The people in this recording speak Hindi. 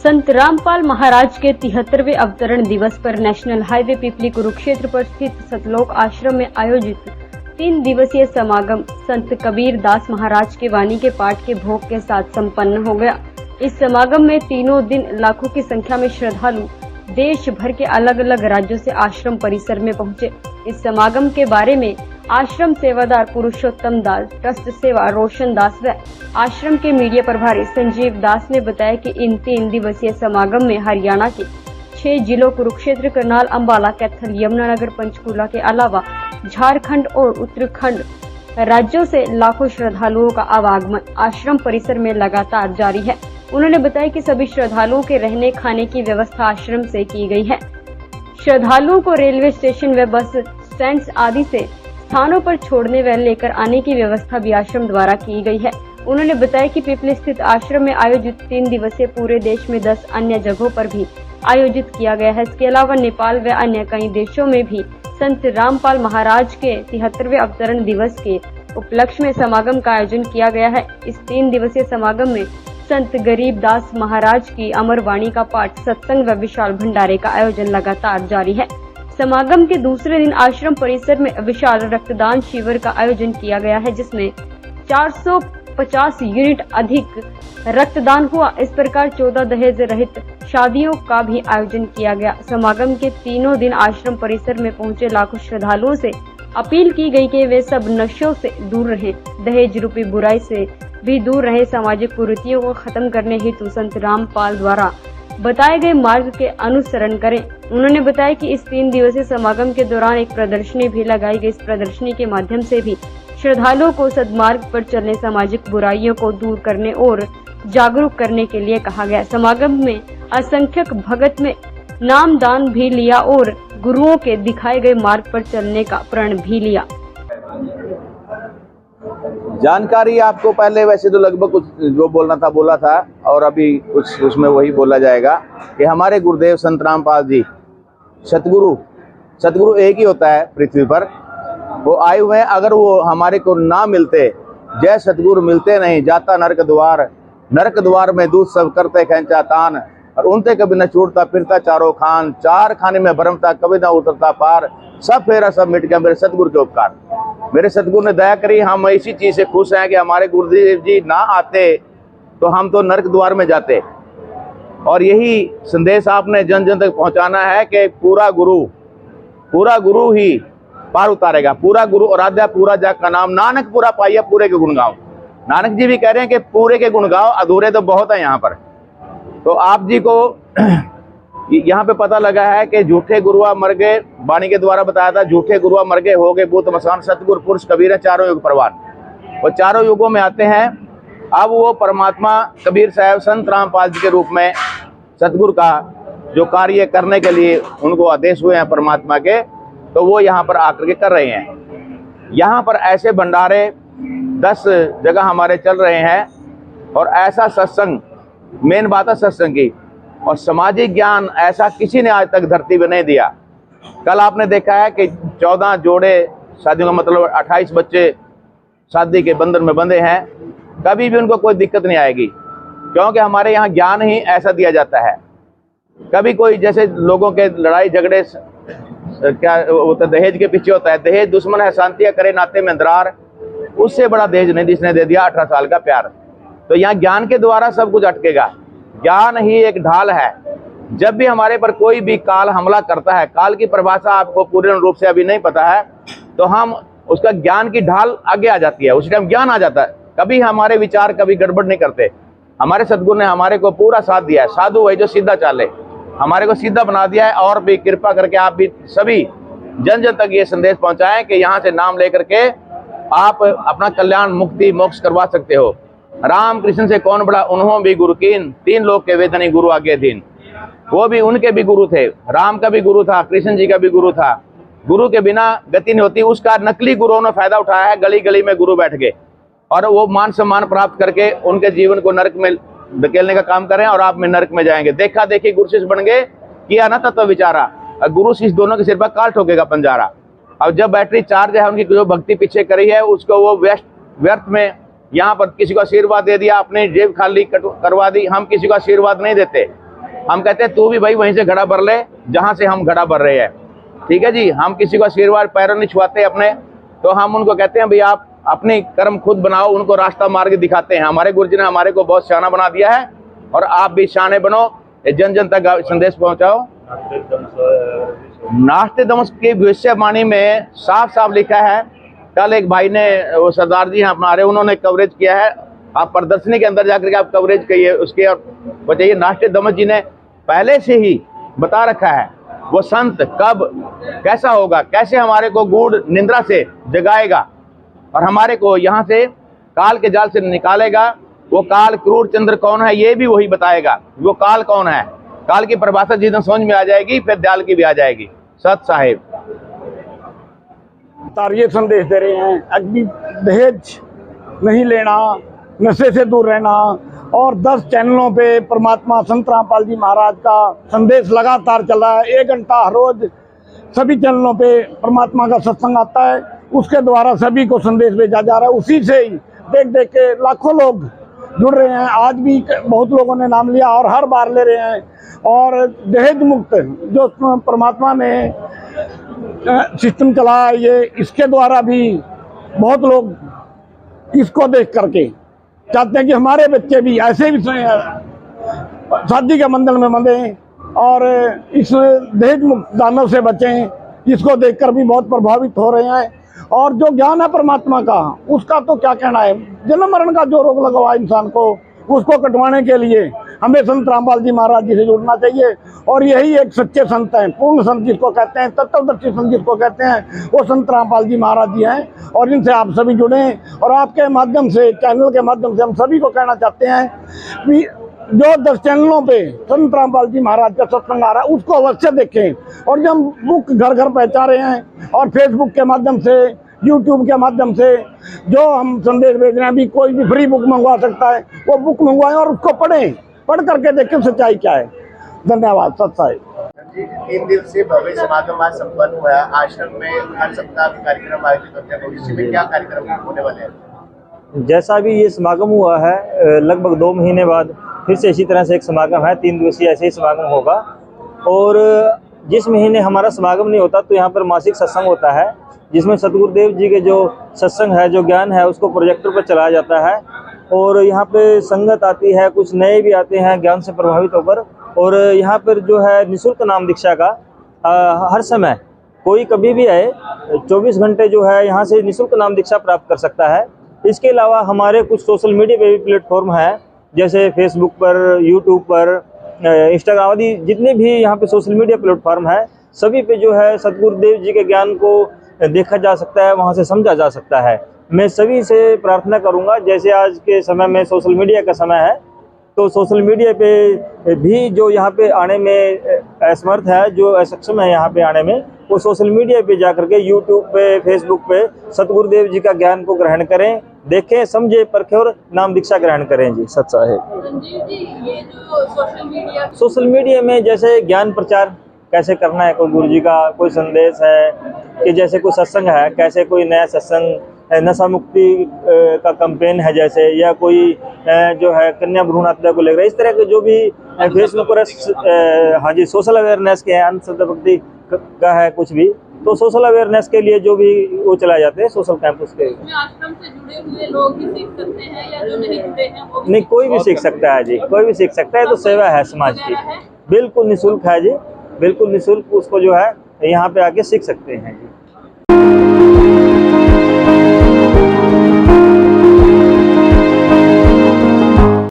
संत रामपाल महाराज के 73वें अवतरण दिवस पर नेशनल हाईवे पिपली कुरुक्षेत्र पर स्थित सतलोक आश्रम में आयोजित 3 दिवसीय समागम संत कबीर दास महाराज के वाणी के पाठ के भोग के साथ संपन्न हो गया। इस समागम में तीनों दिन लाखों की संख्या में श्रद्धालु देश भर के अलग अलग राज्यों से आश्रम परिसर में पहुंचे। इस समागम के बारे में आश्रम सेवादार पुरुषोत्तम दास, ट्रस्ट सेवा रोशन दास व आश्रम के मीडिया प्रभारी संजीव दास ने बताया कि इन 3 दिवसीय समागम में हरियाणा के 6 जिलों कुरुक्षेत्र, करनाल, अंबाला, कैथल, यमुनानगर, पंचकूला के अलावा झारखंड और उत्तराखंड राज्यों से लाखों श्रद्धालुओं का आवागमन आश्रम परिसर में लगातार जारी है। उन्होंने बताया कि सभी श्रद्धालुओं के रहने खाने की व्यवस्था आश्रम से की गई है। श्रद्धालुओं को रेलवे स्टेशन व बस स्टैंड आदि से स्थानों पर छोड़ने व लेकर आने की व्यवस्था भी आश्रम द्वारा की गई है। उन्होंने बताया कि पिपली स्थित आश्रम में आयोजित 3 दिवसीय पूरे देश में 10 अन्य जगहों पर भी आयोजित किया गया है। इसके अलावा नेपाल व अन्य कई देशों में भी संत रामपाल महाराज के 73वें अवतरण दिवस के उपलक्ष्य में समागम का आयोजन किया गया है। इस 3 दिवसीय समागम में संत गरीब दास महाराज की अमर वाणी का पाठ, सत्संग व विशाल भंडारे का आयोजन लगातार जारी है। समागम के दूसरे दिन आश्रम परिसर में विशाल रक्तदान शिविर का आयोजन किया गया है, जिसमें 450 यूनिट अधिक रक्तदान हुआ। इस प्रकार 14 दहेज रहित शादियों का भी आयोजन किया गया। समागम के तीनों दिन आश्रम परिसर में पहुंचे लाखों श्रद्धालुओं से अपील की गई कि वे सब नशों से दूर रहें, दहेज रूपी बुराई से भी दूर रहे, सामाजिक कुरीतियों को खत्म करने हेतु संत रामपाल द्वारा बताए गए मार्ग के अनुसरण करें। उन्होंने बताया कि इस 3 दिवसीय समागम के दौरान एक प्रदर्शनी भी लगाई गई। इस प्रदर्शनी के माध्यम से भी श्रद्धालुओं को सद्मार्ग पर चलने, सामाजिक बुराइयों को दूर करने और जागरूक करने के लिए कहा गया। समागम में असंख्यक भगत में नाम दान भी लिया और गुरुओं के दिखाए गए मार्ग पर चलने का प्रण भी लिया। जानकारी आपको पहले वैसे तो लगभग कुछ जो बोलना था बोला था, और अभी कुछ उसमें वही बोला जाएगा कि हमारे गुरुदेव संत रामपाल जी सतगुरु एक ही होता है पृथ्वी पर, वो आए हुए हैं। अगर वो हमारे को ना मिलते, जय सतगुरु मिलते नहीं, जाता नरक द्वार में दूध सब करते खैंचा तान, और उनते कभी न छूटता फिरता चारों खान, 4 खाने में भरमता कभी न उतरता पार, सब फेरा सब मिट गया मेरे सतगुरु के उपकार। मेरे सतगुरु ने दया करी। हम इसी चीज से खुश हैं कि हमारे गुरुदेव जी ना आते तो हम तो नरक द्वार में जाते। और यही संदेश आपने जन जन तक पहुंचाना है कि पूरा गुरु ही पार उतारेगा। पूरा गुरु आराध्या पूरा जग का नाम, नानक पूरा पाइया पूरे के गुण गाओ। नानक जी भी कह रहे हैं कि पूरे के गुण गाओ, अधूरे तो बहुत है यहाँ पर। तो आप जी को यहाँ पे पता लगा है कि झूठे गुरुआ मर गए, वाणी के द्वारा बताया था, झूठे गुरुआ मर गए, हो गए भूत मसान, सतगुरु पुरुष कबीर है, चारों युग प्रवान। वो चारों युगों में आते हैं। अब वो परमात्मा कबीर साहब संत रामपाल जी के रूप में सतगुरु का जो कार्य करने के लिए उनको आदेश हुए हैं परमात्मा के, तो वो यहाँ पर आकर के कर रहे हैं। यहाँ पर ऐसे भंडारे 10 जगह हमारे चल रहे हैं, और ऐसा सत्संग, मेन बात है सत्संग की, और सामाजिक ज्ञान ऐसा किसी ने आज तक धरती पे नहीं दिया। कल आपने देखा है कि 14 जोड़े शादियों का मतलब 28 बच्चे शादी के बंधन में बंधे हैं। कभी भी उनको कोई दिक्कत नहीं आएगी, क्योंकि हमारे यहाँ ज्ञान ही ऐसा दिया जाता है। कभी कोई जैसे लोगों के लड़ाई झगड़े क्या होता है, दहेज के पीछे होता है, दहेज दुश्मन है शांतियाँ करे नाते में दरार, उससे बड़ा दहेज नहीं जिसने दे दिया 18 साल का प्यार। तो यहाँ ज्ञान के द्वारा सब कुछ अटकेगा। ज्ञान ही एक ढाल है। जब भी हमारे पर कोई भी काल हमला करता है, काल की परिभाषा आपको पूर्ण रूप से अभी नहीं पता है, तो हम उसका ज्ञान की ढाल आगे आ जाती है, उस टाइम ज्ञान आ जाता है। कभी हमारे विचार कभी गड़बड़ नहीं करते। हमारे सदगुरु ने हमारे को पूरा साथ दिया है। साधु वही जो सीधा चाले, हमारे को सीधा बना दिया है। और भी कृपा करके आप भी सभी जन जन तक ये संदेश पहुंचाएं कि यहाँ से नाम लेकर के आप अपना कल्याण, मुक्ति, मोक्ष करवा सकते हो। राम कृष्ण से कौन बड़ा, उन्हों भी गुरु कीन, 3 लोग के वेदनी गुरु आगे दीन। वो भी उनके भी गुरु थे, राम का भी गुरु था, कृष्ण जी का भी गुरु था। गुरु के बिना गति नहीं होती। उसका नकली गुरुओं ने फायदा उठाया है। गली गली में गुरु बैठ गए और वो मान सम्मान प्राप्त करके उनके जीवन को नरक में धकेलने का काम कर रहे हैं, और आप में नरक में जाएंगे। देखा देखी गुरु शिष्य बन गए, किया ना तत्व विचारा, गुरु शिष्य दोनों के सिर पर काल ठोकेगा पंजारा। अब जब बैटरी चार्ज है, उनकी जो भक्ति पीछे करी है उसको वो व्यर्थ में यहाँ पर किसी को आशीर्वाद दे दिया, अपनी जेब खाली करवा दी। हम किसी को आशीर्वाद नहीं देते। हम कहते हैं तू भी भाई वहीं से घड़ा भर ले जहां से हम घड़ा भर रहे हैं। ठीक है जी, हम किसी को आशीर्वाद पैरों नहीं छुआते अपने, तो हम उनको कहते हैं भाई आप अपने कर्म खुद बनाओ, उनको रास्ता मार्ग दिखाते हैं। हमारे गुरु जी ने हमारे को बहुत शाना बना दिया है और आप भी शाने बनो, जन जन तक संदेश पहुंचाओ। नास्ते दमस की भविष्यवाणी में साफ साफ लिखा है। कल एक भाई ने, वो सरदार जी हैं हमारे, उन्होंने कवरेज किया है। आप प्रदर्शनी के अंदर जाकर के आप कवरेज करिए उसके और बताइए। नास्ते दमस जी ने पहले से ही बता रखा है वो संत कब कैसा होगा, कैसे हमारे को गूढ़ निंद्रा से जगाएगा और हमारे को यहाँ से काल के जाल से निकालेगा। वो काल क्रूर चंद्र कौन है ये भी वही बताएगा। वो काल कौन है, काल की परिभाषा जिस दिन समझ में आ जाएगी फिर दयाल की भी आ जाएगी। सत साहिब ये संदेश दे रहे हैं, अग्नि दहेज नहीं लेना, नशे से दूर रहना। और 10 चैनलों पे परमात्मा संत रामपाल जी महाराज का संदेश लगातार चल रहा है। 1 घंटा हर रोज सभी चैनलों पे परमात्मा का सत्संग आता है, उसके द्वारा सभी को संदेश भेजा जा रहा है। उसी से ही देख देख के लाखों लोग जुड़ रहे हैं। आज भी बहुत लोगों ने नाम लिया और हर बार ले रहे हैं। और दहेज मुक्त जो परमात्मा ने सिस्टम चलाया, ये इसके द्वारा भी बहुत लोग इसको देख करके चाहते हैं कि हमारे बच्चे भी ऐसे भी शादी के बंधन में बंधे और इस दहेज मुक्त दानव से बचें। इसको देखकर भी बहुत प्रभावित हो रहे हैं। और जो ज्ञान है परमात्मा का, उसका तो क्या कहना है। जन्म मरण का जो रोग लगा हुआ इंसान को, उसको कटवाने के लिए हमें संत रामपाल जी महाराज जी से जुड़ना चाहिए। और यही एक सच्चे संत हैं, पूर्ण संत जिसको कहते हैं, तत्वदर्शी संत जिसको कहते हैं, वो संत रामपाल जी महाराज जी हैं। और इनसे आप सभी जुड़ें। और आपके माध्यम से, चैनल के माध्यम से हम सभी को कहना चाहते हैं कि जो 10 चैनलों पे संत रामपाल जी महाराज का सत्संग आ रहा है उसको अवश्य देखें। और जब बुक घर घर पहुंचा रहे हैं और फेसबुक के माध्यम से, यूट्यूब के माध्यम से जो हम संदेश भेज रहे हैं, अभी कोई भी फ्री बुक मंगवा सकता है, वो बुक मंगवाएं और उसको पढ़ें, पढ़ करके देखें सच्चाई क्या है। धन्यवाद। सत साहिब। 3 दिवसीय भव्य समागम आज संपन्न हुआ है। आश्रम में हर सप्ताह भी कार्यक्रम आयोजित होते हैं। भविष्य में क्या कार्यक्रम होने वाले हैं? जैसा भी ये समागम हुआ है, लगभग 2 महीने बाद फिर से इसी तरह से एक समागम है। 3 दिवसीय ऐसे ही समागम होगा। और जिस महीने हमारा समागम नहीं होता तो यहाँ पर मासिक सत्संग होता है, जिसमें सतगुरुदेव जी के जो सत्संग है, जो ज्ञान है, उसको प्रोजेक्टर पर चलाया जाता है। और यहाँ पे संगत आती है, कुछ नए भी आते हैं ज्ञान से प्रभावित होकर। और यहाँ पर जो है निःशुल्क नाम दीक्षा का हर समय कोई कभी भी आए, 24 घंटे जो है यहाँ से निःशुल्क नाम दीक्षा प्राप्त कर सकता है। इसके अलावा हमारे कुछ सोशल मीडिया पे भी प्लेटफॉर्म है, जैसे फेसबुक पर, यूट्यूब पर, इंस्टाग्राम आदि जितने भी यहाँ पे सोशल मीडिया प्लेटफॉर्म है, सभी पे जो है सतगुरुदेव जी के ज्ञान को देखा जा सकता है, वहाँ से समझा जा सकता है। मैं सभी से प्रार्थना करूँगा, जैसे आज के समय में सोशल मीडिया का समय है, तो सोशल मीडिया पे भी जो यहाँ पे आने में असमर्थ है, जो असक्षम है यहाँ पे आने में, वो सोशल मीडिया पे जाकर के यूट्यूब पे, फेसबुक पे सतगुरुदेव जी का ज्ञान को ग्रहण करें, देखें, समझे, परखें और नाम दीक्षा ग्रहण करें। जी सत साहिब। संजीव जी, ये जो सोशल मीडिया में जैसे ज्ञान प्रचार कैसे करना है, कोई गुरु जी का कोई संदेश है कि जैसे कोई सत्संग है, कैसे कोई नया सत्संग, नशा मुक्ति का कैंपेन है जैसे, या कोई जो है कन्या भ्रूण हत्या को लेकर, इस तरह के जो भी फेसबुक पर हाँ जी सोशल अवेयरनेस के हैं, अंधश्रद्धा भक्ति का है कुछ भी, तो सोशल अवेयरनेस के लिए जो भी वो चलाए जाते हैं सोशल कैंपस के। आश्रम से जुड़े हुए लोग भी सीख सकते हैं या जो नहीं जुड़े हैं वो भी? नहीं, कोई भी सीख सकता है जी, कोई भी सीख सकता है। तो सेवा है समाज की, बिल्कुल निःशुल्क है जी, बिल्कुल निःशुल्क। उसको जो है यहाँ पे आके सीख सकते हैं जी।